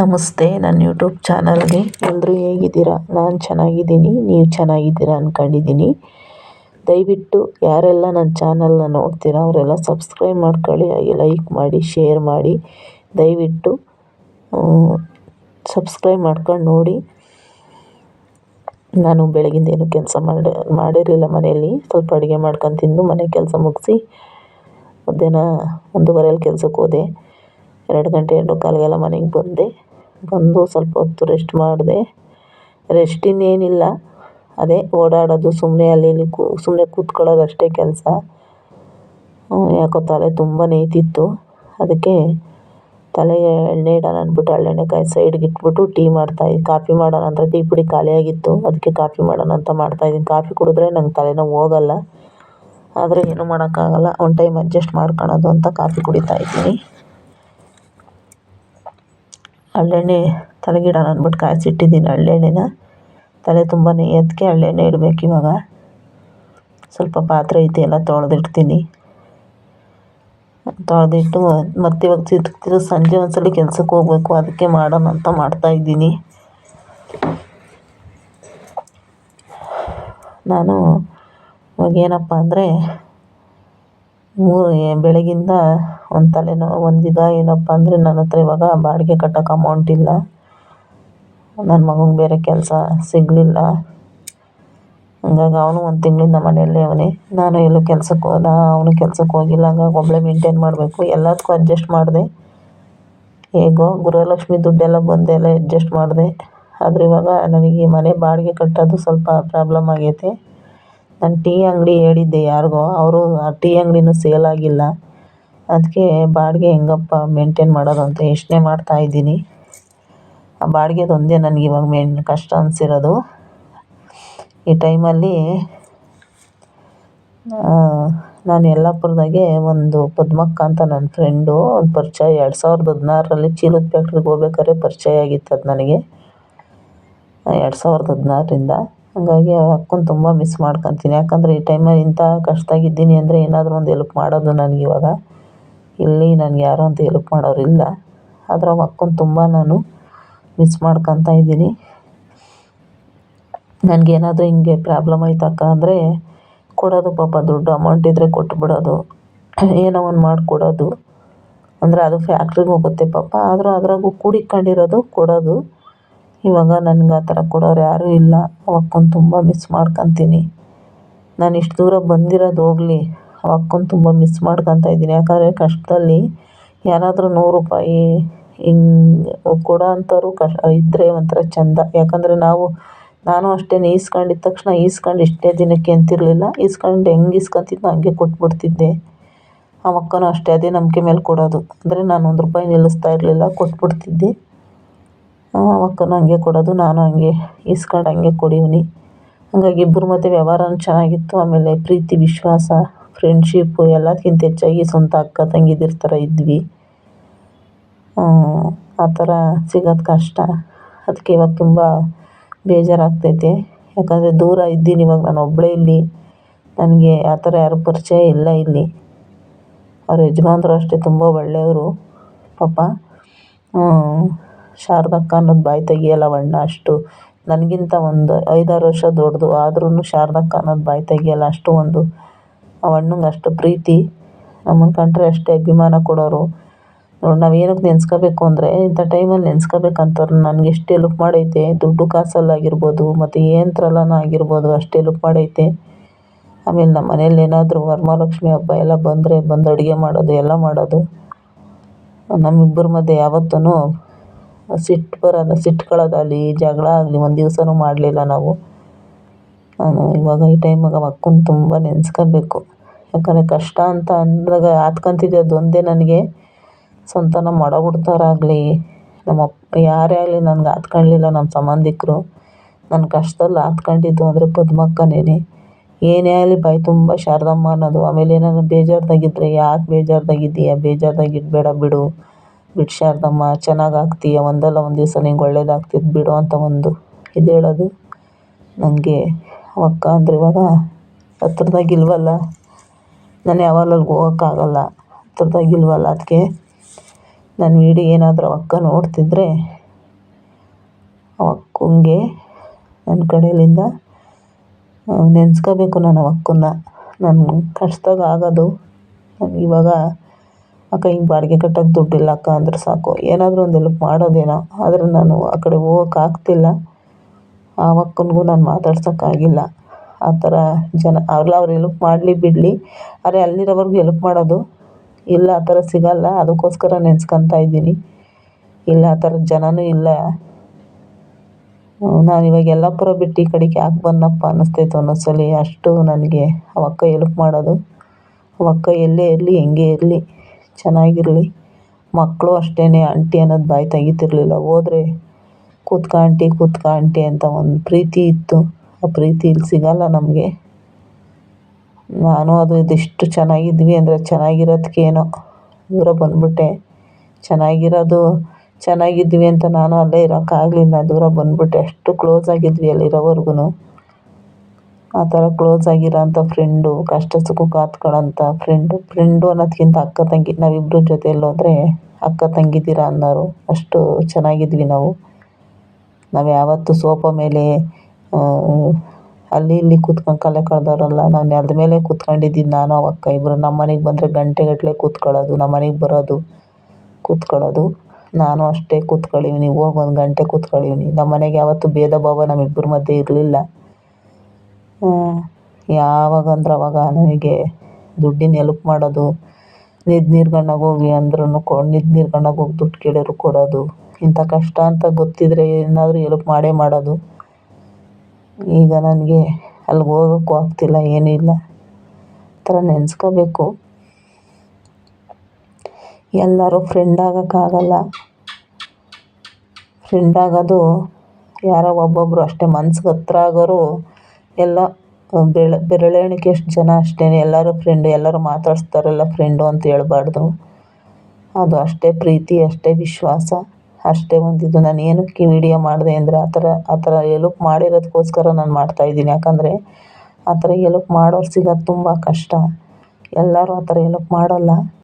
ನಮಸ್ತೆ, ನನ್ನ ಯೂಟ್ಯೂಬ್ ಚಾನಲ್ಗೆ ಎಲ್ಲರೂ ಹೇಗಿದ್ದೀರಾ? ನಾನು ಚೆನ್ನಾಗಿದ್ದೀನಿ, ನೀವು ಚೆನ್ನಾಗಿದ್ದೀರಾ ಅಂದ್ಕೊಂಡಿದ್ದೀನಿ. ದಯವಿಟ್ಟು ಯಾರೆಲ್ಲ ನನ್ನ ಚಾನಲ್ನ ನೋಡ್ತೀರಾ ಅವರೆಲ್ಲ ಸಬ್ಸ್ಕ್ರೈಬ್ ಮಾಡ್ಕೊಳ್ಳಿ, ಹಾಗೆ ಲೈಕ್ ಮಾಡಿ, ಶೇರ್ ಮಾಡಿ. ದಯವಿಟ್ಟು ಸಬ್ಸ್ಕ್ರೈಬ್ ಮಾಡ್ಕೊಂಡು ನೋಡಿ. ನಾನು ಬೆಳಗಿಂದ ಏನು ಕೆಲಸ ಮಾಡಿರಲಿಲ್ಲ. ಮನೆಯಲ್ಲಿ ಸ್ವಲ್ಪ ಅಡುಗೆ ಮಾಡ್ಕೊಂಡು ತಿಂದು ಮನೆ ಕೆಲಸ ಮುಗಿಸಿ ಮಧ್ಯಾಹ್ನ 1:30 ಕೆಲಸಕ್ಕೆ ಹೋದೆ. 2 ಗಂಟೆ 2:15 ಮನೆಗೆ ಬಂದು ಸ್ವಲ್ಪ ಹೊತ್ತು ರೆಸ್ಟ್ ಮಾಡಿದೆ. ರೆಸ್ಟ್ ಇನ್ನೇನಿಲ್ಲ, ಅದೇ ಓಡಾಡೋದು, ಸುಮ್ಮನೆ ಅಲ್ಲಿ ಇಲ್ಲಿ ಸುಮ್ಮನೆ ಕೂತ್ಕೊಳ್ಳೋದು ಅಷ್ಟೇ ಕೆಲಸ. ಯಾಕೋ ತಲೆ ತುಂಬ ನೋಯ್ತಿತ್ತು. ಅದಕ್ಕೆ ತಲೆಗೆ ಎಣ್ಣೆ ಇಡೋಣ ಅಂದ್ಬಿಟ್ಟು ಹರಳೆಣ್ಣೆ ಕಾಯಿ ಸೈಡ್ಗೆ ಇಟ್ಬಿಟ್ಟು ಕಾಫಿ ಮಾಡೋಣ ಅಂತ. ಟೀ ಪುಡಿ ಖಾಲಿಯಾಗಿತ್ತು, ಅದಕ್ಕೆ ಕಾಫಿ ಮಾಡೋಣ ಅಂತ ಮಾಡ್ತಾಯಿದ್ದೀನಿ. ಕಾಫಿ ಕುಡಿದ್ರೆ ನಂಗೆ ತಲೆನೋವು ಹೋಗಲ್ಲ, ಆದರೆ ಏನೂ ಮಾಡೋಕ್ಕಾಗಲ್ಲ, ಒಂದು ಟೈಮ್ ಅಡ್ಜಸ್ಟ್ ಮಾಡ್ಕೊಳ್ಳೋದು ಅಂತ ಕಾಫಿ ಕುಡಿತಾಯಿದ್ದೀನಿ. ಹರಳೆಣ್ಣೆ ತಲೆಗಿಡೋಣ ಅಂದ್ಬಿಟ್ಟು ಕಾಯಿಸಿಟ್ಟಿದ್ದೀನಿ. ಹರಳೆಣ್ಣೆನ ತಲೆ ತುಂಬ ನೋಯೋದಕ್ಕೆ ಹರಳೆಣ್ಣೆ ಇಡಬೇಕು. ಇವಾಗ ಸ್ವಲ್ಪ ಪಾತ್ರೆ ಐತೆ, ಎಲ್ಲ ತೊಳೆದಿಟ್ಟು ಮತ್ತೆ ಇವಾಗ ಸಂಜೆ ಒಂದ್ಸಲ ಕೆಲಸಕ್ಕೆ ಹೋಗ್ಬೇಕು, ಅದಕ್ಕೆ ಮಾಡೋಣ ಅಂತ ಮಾಡ್ತಾಯಿದ್ದೀನಿ. ನಾನು ಇವಾಗ ಏನಪ್ಪ ಅಂದರೆ ಬೆಳಗಿಂದ ಒಂದು ತಲೆನೋವು ಏನಪ್ಪ ಅಂದರೆ ನನ್ನ ಹತ್ರ ಇವಾಗ ಬಾಡಿಗೆ ಕಟ್ಟೋಕೆ ಅಮೌಂಟ್ ಇಲ್ಲ. ನನ್ನ ಮಗನಿಗೆ ಬೇರೆ ಕೆಲಸ ಸಿಗಲಿಲ್ಲ. ಹಂಗಾಗಿ ಅವನು 1 ತಿಂಗಳಿಂದ ಮನೆಯಲ್ಲೇ ಅವನೇ. ನಾನು ಎಲ್ಲೂ ಕೆಲಸಕ್ಕೆ ಅವನು ಕೆಲಸಕ್ಕೆ ಹೋಗಿಲ್ಲ. ಹಂಗಾಗಿ ಒಬ್ಬಳೇ ಮೇಂಟೈನ್ ಮಾಡಬೇಕು. ಎಲ್ಲದಕ್ಕೂ ಅಡ್ಜಸ್ಟ್ ಮಾಡಿದೆ. ಹೇಗೋ ಗೃಹಲಕ್ಷ್ಮಿ ದುಡ್ಡೆಲ್ಲ ಬಂದೆಲ್ಲ ಅಡ್ಜಸ್ಟ್ ಮಾಡಿದೆ. ಆದರೆ ಇವಾಗ ನನಗೆ ಮನೆ ಬಾಡಿಗೆ ಕಟ್ಟೋದು ಸ್ವಲ್ಪ ಪ್ರಾಬ್ಲಮ್ ಆಗೈತೆ. ನಾನು ಟೀ ಅಂಗಡಿ ಹೇಳಿದ್ದೆ ಯಾರಿಗೋ, ಅವರು ಆ ಟೀ ಅಂಗಡಿನೂ ಸೇಲ್ ಆಗಿಲ್ಲ. ಅದಕ್ಕೆ ಬಾಡಿಗೆ ಹೆಂಗಪ್ಪ ಮೇಂಟೈನ್ ಮಾಡೋದು ಅಂತ ಯೋಚನೆ ಮಾಡ್ತಾಯಿದ್ದೀನಿ. ಆ ಬಾಡಿಗೆದು ಒಂದೇ ನನಗೆ ಇವಾಗ ಕಷ್ಟ ಅನಿಸಿರೋದು. ಈ ಟೈಮಲ್ಲಿ ನಾನು ಯಲ್ಲಾಪುರದಾಗೆ ಒಂದು ಪದ್ಮಕ್ಕ ಅಂತ ನನ್ನ ಫ್ರೆಂಡು ಒಂದು ಪರಿಚಯ 2016ರಲ್ಲಿ ಚೀಲದ ಫ್ಯಾಕ್ಟ್ರಿಗೆ ಹೋಗ್ಬೇಕಾದ್ರೆ ಪರಿಚಯ ಆಗಿತ್ತು ಅದು ನನಗೆ, 2016ರಿಂದ. ಹಾಗಾಗಿ ಆ ಅಕ್ಕನ ತುಂಬ ಮಿಸ್ ಮಾಡ್ಕೊತೀನಿ. ಯಾಕಂದರೆ ಈ ಟೈಮಲ್ಲಿ ಇಂಥ ಕಷ್ಟದಾಗಿದ್ದೀನಿ ಅಂದರೆ ಏನಾದರೂ ಒಂದು ಹೆಲ್ಪ್ ಮಾಡೋದು ನನಗಿವಾಗ. ಇಲ್ಲಿ ನನಗೆ ಯಾರೂ ಅಂತ ಹೆಲ್ಪ್ ಮಾಡೋರಿಲ್ಲ. ಆದರೆ ಆ ಅಕ್ಕನ ತುಂಬ ನಾನು ಮಿಸ್ ಮಾಡ್ಕೊತಾ ಇದ್ದೀನಿ. ನನಗೇನಾದರೂ ಹಿಂಗೆ ಪ್ರಾಬ್ಲಮ್ ಆಯ್ತಕ್ಕ ಅಂದರೆ ಕೊಡೋದು, ಪಾಪ ದುಡ್ಡು ಅಮೌಂಟ್ ಇದ್ದರೆ ಕೊಟ್ಬಿಡೋದು, ಏನೋ ಒಂದು ಮಾಡಿಕೊಡೋದು. ಅಂದರೆ ಅದು ಫ್ಯಾಕ್ಟ್ರಿಗೆ ಹೋಗುತ್ತೆ ಪಾಪ, ಆದರೂ ಅದ್ರಾಗೂ ಕೂಡಿಕೊಂಡಿರೋದು ಕೊಡೋದು. ಇವಾಗ ನನಗೆ ಆ ಥರ ಕೊಡೋರು ಯಾರೂ ಇಲ್ಲ. ಆ ಅಕ್ಕನ ತುಂಬ ಮಿಸ್ ಮಾಡ್ಕೊತೀನಿ. ನಾನು ಇಷ್ಟು ದೂರ ಬಂದಿರೋದು ಹೋಗಲಿ, ಆ ಅಕ್ಕನ ತುಂಬ ಮಿಸ್ ಮಾಡ್ಕೊತಾ ಇದ್ದೀನಿ. ಯಾಕಂದರೆ ಕಷ್ಟದಲ್ಲಿ ಯಾರಾದರೂ 100 ರೂಪಾಯಿ ಹಿಂಗೆ ಕೊಡೋ ಅಂಥವ್ರು ಇದ್ದರೆ ಒಂಥರ ಚೆಂದ. ಯಾಕಂದರೆ ನಾನು ಅಷ್ಟೇ ಈಸ್ಕೊಂಡಿದ್ದ ತಕ್ಷಣ ಇಷ್ಟೇ ದಿನಕ್ಕೆ ಅಂತಿರಲಿಲ್ಲ. ಹೆಂಗೆ ಇಸ್ಕೊತಿದ್ನೋ ಹಂಗೆ ಕೊಟ್ಬಿಡ್ತಿದ್ದೆ. ಆ ಅಕ್ಕನೂ ಅಷ್ಟೇ ಅದೇ ನಂಬಿಕೆ ಮೇಲೆ ಕೊಡೋದು. ಅಂದರೆ ನಾನು 1 ರೂಪಾಯಿ ನಿಲ್ಲಿಸ್ತಾ ಇರಲಿಲ್ಲ, ಕೊಟ್ಬಿಡ್ತಿದ್ದೆ. ಆ ಅಕ್ಕನೂ ಹಂಗೆ ಕೊಡೋದು, ನಾನು ಹಂಗೆ ಇಸ್ಕೊಂಡು ಹಂಗೆ ಕೊಡೀನಿ. ಹಾಗಾಗಿ ಇಬ್ಬರ ಮಧ್ಯೆ ವ್ಯವಹಾರನೂ ಚೆನ್ನಾಗಿತ್ತು. ಆಮೇಲೆ ಪ್ರೀತಿ, ವಿಶ್ವಾಸ, ಫ್ರೆಂಡ್ಶಿಪ್ಪು ಎಲ್ಲದಕ್ಕಿಂತ ಹೆಚ್ಚಾಗಿ ಸ್ವಂತ ಅಕ್ಕ ತಂಗಿದಿರ ಥರ ಇದ್ವಿ. ಆ ಥರ ಸಿಗೋದು ಕಷ್ಟ. ಅದಕ್ಕೆ ಇವಾಗ ತುಂಬ ಬೇಜಾರಾಗ್ತೈತೆ. ಯಾಕಂದರೆ ದೂರ ಇದ್ದೀನಿ ಇವಾಗ, ನಾನು ಒಬ್ಬಳೇ ಇಲ್ಲಿ. ನನಗೆ ಆ ಥರ ಯಾರೂ ಪರಿಚಯ ಇಲ್ಲ ಇಲ್ಲಿ. ಅವ್ರ ಯಜಮಾನ್ರು ಅಷ್ಟೇ ತುಂಬ ಒಳ್ಳೆಯವರು ಪಾಪ. ಶಾರದಕ್ಕ ಅನ್ನೋದು ಬಾಯಿ ತೆಗಿಯಲ್ಲ ಅವಣ್ಣ, ಅಷ್ಟು ನನಗಿಂತ ಒಂದು 5-6 ವರ್ಷ ದೊಡ್ಡದು. ಆದ್ರೂ ಶಾರದಕ್ಕ ಅನ್ನೋದು ಬಾಯಿ ತೆಗಿಯಲ್ಲ. ಅಷ್ಟು ಅವಣ್ಣಂಗೆ ಅಷ್ಟು ಪ್ರೀತಿ, ನಮ್ಮನ್ನು ಕಂಡ್ರೆ ಅಷ್ಟೇ ಅಭಿಮಾನ ಕೊಡೋರು. ನೋಡಿ, ನಾವು ಏನಕ್ಕೆ ನೆನೆಸ್ಕೋಬೇಕು ಅಂದರೆ ಇಂಥ ಟೈಮಲ್ಲಿ ನೆನೆಸ್ಕೋಬೇಕಂತವ್ರು ನನಗೆ ಎಷ್ಟು ಹೆಲ್ಪ್ ಮಾಡೈತೆ. ದುಡ್ಡು ಕಾಸಲ್ಲಾಗಿರ್ಬೋದು, ಮತ್ತು ಯಂತ್ರಲ್ಲನ ಆಗಿರ್ಬೋದು, ಅಷ್ಟು ಹೆಲ್ಪ್ ಮಾಡೈತೆ. ಆಮೇಲೆ ನಮ್ಮ ಮನೇಲಿ ಏನಾದರೂ ವರಮಹಾಲಕ್ಷ್ಮಿ ಹಬ್ಬ ಎಲ್ಲ ಬಂದು ಅಡುಗೆ ಮಾಡೋದು ಎಲ್ಲ ಮಾಡೋದು. ನಮ್ಮಿಬ್ಬರ ಮಧ್ಯೆ ಯಾವತ್ತೂ ಸಿಟ್ಕೊಳ್ಳೋದಾಗಲಿ ಜಗಳ ಆಗಲಿ ಒಂದು ದಿವಸನೂ ಮಾಡಲಿಲ್ಲ ನಾವು. ನಾನು ಇವಾಗ ಈ ಟೈಮಾಗ ಅಕ್ಕನ ತುಂಬ ನೆನೆಸ್ಕೋಬೇಕು. ಯಾಕಂದರೆ ಕಷ್ಟ ಅಂತ ಅಂದಾಗ ಆತ್ಕೊಂತಿದ್ದೆ ಅದೊಂದೇ ನನಗೆ. ಸ್ವಂತ ನಮ್ಮ ಒಡ ಹುಟ್ಟಿದವರಾಗಲಿ ನಮ್ಮಪ್ಪ ಯಾರೇ ಆಗಲಿ ನನಗೆ ಆತ್ಕೊಳ್ಳಿಲ್ಲ. ನಮ್ಮ ಸಂಬಂಧಿಕರು ನನ್ನ ಕಷ್ಟದಲ್ಲಿ ಆತ್ಕೊಂಡಿದ್ದು ಅಂದರೆ ಪದ್ಮಕ್ಕನೇ. ಏನೇ ಆಗಲಿ ಬಾಯಿ ತುಂಬ ಶಾರದಮ್ಮ ಅನ್ನೋದು. ಆಮೇಲೆ ಏನಾದ್ರು ಬೇಜಾರ್ದಾಗಿದ್ದರೆ, ಯಾಕೆ ಬೇಜಾರ್ದಾಗಿದ್ದೀಯ, ಬೇಜಾರ್ದಾಗಿಡಬೇಡ, ಬಿಡು ಶಾರದಮ್ಮ, ಚೆನ್ನಾಗಾಗ್ತೀಯ, ಒಂದಲ್ಲ ಒಂದು ದಿವಸ ನಿಂಗೆ ಒಳ್ಳೇದಾಗ್ತದೆ ಬಿಡು ಅಂತ ಒಂದು ಇದು ಹೇಳೋದು. ನನಗೆ ಅಕ್ಕ ಅಂದರೆ ಇವಾಗ ಹತ್ರದಾಗಿಲ್ವಲ್ಲ, ನಾನು ಯಾವಾಗಲೂ ಅಲ್ಲಿಗೆ ಹೋಗೋಕ್ಕಾಗಲ್ಲ, ಹತ್ರದಾಗಿಲ್ವಲ್ಲ. ಅದಕ್ಕೆ ನನ್ನ ವಿಡಿಯೋ ಏನಾದರೂ ಅಕ್ಕ ನೋಡ್ತಿದ್ದರೆ ಅವಕ್ಕಂಗೆ ನನ್ನ ಕಡೆಯಿಂದ ನೆನೆಸ್ಕೋಬೇಕು ನಾನು ಅವಕ್ಕನ್ನ. ನನ್ನ ಕಷ್ಟದಾಗ ಆಗೋದು ನನಗೆ ಇವಾಗ ಅಕ್ಕ ಹಿಂಗೆ ಬಾಡಿಗೆ ಕಟ್ಟೋಕ್ಕೆ ದುಡ್ಡಿಲ್ಲ ಅಕ್ಕ ಅಂದ್ರೆ ಸಾಕು, ಏನಾದರೂ ಒಂದು ಹೆಲ್ಪ್ ಮಾಡೋದೇನೋ. ಆದರೆ ನಾನು ಆ ಕಡೆ ಹೋಗೋಕ್ಕಾಗ್ತಿಲ್ಲ. ಆ ಅಕ್ಕನಿಗೂ ನಾನು ಮಾತಾಡ್ಸೋಕ್ಕಾಗಿಲ್ಲ. ಆ ಥರ ಜನ ಅವ್ರು ಹೆಲ್ಪ್ ಮಾಡಲಿ ಬಿಡಲಿ, ಆದರೆ ಅಲ್ಲಿರೋವರೆಗೂ ಹೆಲ್ಪ್ ಮಾಡೋದು. ಇಲ್ಲ ಆ ಥರ ಸಿಗೋಲ್ಲ, ಅದಕ್ಕೋಸ್ಕರ ನೆನೆಸ್ಕೊತಾ ಇದ್ದೀನಿ. ಇಲ್ಲ ಆ ಥರದ ಜನನೂ ಇಲ್ಲ. ನಾನಿವಾಗ ಯಲ್ಲಾಪುರ ಬಿಟ್ಟು ಈ ಕಡೆಗೆ ಯಾಕೆ ಬಂದನಪ್ಪ ಅನ್ನಿಸ್ತೈತೆ ಒಂದೊಂದು ಸಲ. ಅಷ್ಟು ನನಗೆ ಅವಕ್ಕ ಹೆಲ್ಪ್ ಮಾಡೋದು. ಅವಕ್ಕ ಎಲ್ಲೇ ಇರಲಿ, ಹೆಂಗೆ ಇರಲಿ, ಚೆನ್ನಾಗಿರಲಿ. ಮಕ್ಕಳು ಅಷ್ಟೇ, ಆಂಟಿ ಅನ್ನೋದು ಬಾಯಿ ತೆಗಿತಿರ್ಲಿಲ್ಲ. ಹೋದ್ರೆ ಕೂತ್ಕೊ ಆಂಟಿ ಅಂತ ಒಂದು ಪ್ರೀತಿ ಇತ್ತು. ಆ ಪ್ರೀತಿ ಇಲ್ಲಿ ಸಿಗೋಲ್ಲ ನಮಗೆ. ನಾನು ಅದು ಇದಿಷ್ಟು ಚೆನ್ನಾಗಿದ್ವಿ ಅಂದರೆ ಚೆನ್ನಾಗಿರೋದಕ್ಕೇನೋ ದೂರ ಬಂದುಬಿಟ್ಟೆ. ಚೆನ್ನಾಗಿದ್ವಿ ಅಂತ ನಾನು ಅಲ್ಲೇ ಇರೋಕ್ಕಾಗಲಿಲ್ಲ, ದೂರ ಬಂದುಬಿಟ್ಟೆ. ಅಷ್ಟು ಕ್ಲೋಸ್ ಆಗಿದ್ವಿ ಅಲ್ಲಿರೋವರೆಗೂ. ಆ ಥರ ಕ್ಲೋಸ್ ಆಗಿರೋಂಥ ಫ್ರೆಂಡು, ಕಷ್ಟ ಸುಖಕ್ಕೆ ಆತ್ಕೊಳ್ಳೋಂಥ ಫ್ರೆಂಡು ಅನ್ನೋದಕ್ಕಿಂತ ಅಕ್ಕ ತಂಗಿ. ನಾವಿಬ್ಬರು ಜೊತೆಯಲ್ಲಿ ಹೋದರೆ ಅಕ್ಕ ತಂಗಿದ್ದೀರ ಅನ್ನೋರು. ಅಷ್ಟು ಚೆನ್ನಾಗಿದ್ವಿ ನಾವು. ಯಾವತ್ತೂ ಸೋಫಾ ಮೇಲೆ ಅಲ್ಲಿ ಇಲ್ಲಿ ಕೂತ್ಕೊಂಡು ಕಾಲ ಕಳೆದವರಲ್ಲ. ನಾವು ನೆಲದ ಮೇಲೆ ಕೂತ್ಕೊಂಡಿದ್ದು ನಾನು ಅವಕ್ಕ ಇಬ್ಬರು. ನಮ್ಮ ಮನೆಗೆ ಬಂದರೆ ಗಂಟೆಗಟ್ಟಲೆ ಕೂತ್ಕೊಳ್ಳೋದು, ನಮ್ಮ ಮನೆಗೆ ಬರೋದು, ಕೂತ್ಕೊಳ್ಳೋದು. ನಾನು ಅಷ್ಟೇ ಕೂತ್ಕೊಳ್ಳೀನಿ, ಹೋಗಿ 1 ಗಂಟೆ ಕೂತ್ಕೊಳ್ಳೀನಿ. ನಮ್ಮ ಮನೆಗೆ ಯಾವತ್ತೂ ಭೇದ ಭಾವ ನಮ್ಮಿಬ್ಬರ ಮಧ್ಯೆ ಇರಲಿಲ್ಲ. ಯಾವಾಗಂದ್ರೆ ಅವಾಗ ನನಗೆ ದುಡ್ಡಿನ ಹೆಲ್ಪ್ ಮಾಡೋದು. ನಿದ್ದೆ ನೀರ್ಗಣ್ಣಾಗ ಹೋಗಿ ಅಂದ್ರೂ ನಿದ್ದೆ ನೀರ್ಗಣ್ಣಾಗ ಹೋಗಿ ದುಡ್ಡು ಕೇಳಿದ್ರು ಕೊಡೋದು. ಇಂಥ ಕಷ್ಟ ಅಂತ ಗೊತ್ತಿದ್ದರೆ ಏನಾದರೂ ಹೆಲ್ಪ್ ಮಾಡೇ ಮಾಡೋದು. ಈಗ ನನಗೆ ಅಲ್ಲಿಗೆ ಹೋಗೋಕ್ಕೂ ಆಗ್ತಿಲ್ಲ, ಏನೂ ಇಲ್ಲ. ಆ ಥರ ನೆನೆಸ್ಕೋಬೇಕು. ಎಲ್ಲರೂ ಫ್ರೆಂಡ್ ಆಗೋಕ್ಕಾಗಲ್ಲ. ಫ್ರೆಂಡ್ ಆಗೋದು ಯಾರೋ ಒಬ್ಬೊಬ್ಬರು ಅಷ್ಟೇ. ಮನ್ಸಿಗೆ ಹತ್ರ ಆಗೋರು ಎಲ್ಲ ಬೆರಳೆಣಿಕೆಯಷ್ಟು ಜನ ಅಷ್ಟೇ. ಎಲ್ಲರೂ ಫ್ರೆಂಡು, ಎಲ್ಲರೂ ಮಾತಾಡಿಸ್ತಾರಲ್ಲ ಫ್ರೆಂಡು ಅಂತ ಹೇಳ್ಬಾರ್ದು. ಅದು ಅಷ್ಟೇ ಪ್ರೀತಿ, ಅಷ್ಟೇ ವಿಶ್ವಾಸ, ಅಷ್ಟೇ ಒಂದಿದು. ನಾನು ಏನಕ್ಕೆ ವಿಡಿಯೋ ಮಾಡಿದೆ ಅಂದರೆ ಆ ಥರ ಹೆಲ್ಪ್ ಮಾಡಿರೋದಕ್ಕೋಸ್ಕರ ನಾನು ಮಾಡ್ತಾಯಿದ್ದೀನಿ. ಯಾಕಂದರೆ ಆ ಥರ ಹೆಲ್ಪ್ ಮಾಡೋರು ಸಿಗೋದು ತುಂಬ ಕಷ್ಟ. ಎಲ್ಲರೂ ಆ ಥರ ಹೆಲ್ಪ್ ಮಾಡೋಲ್ಲ.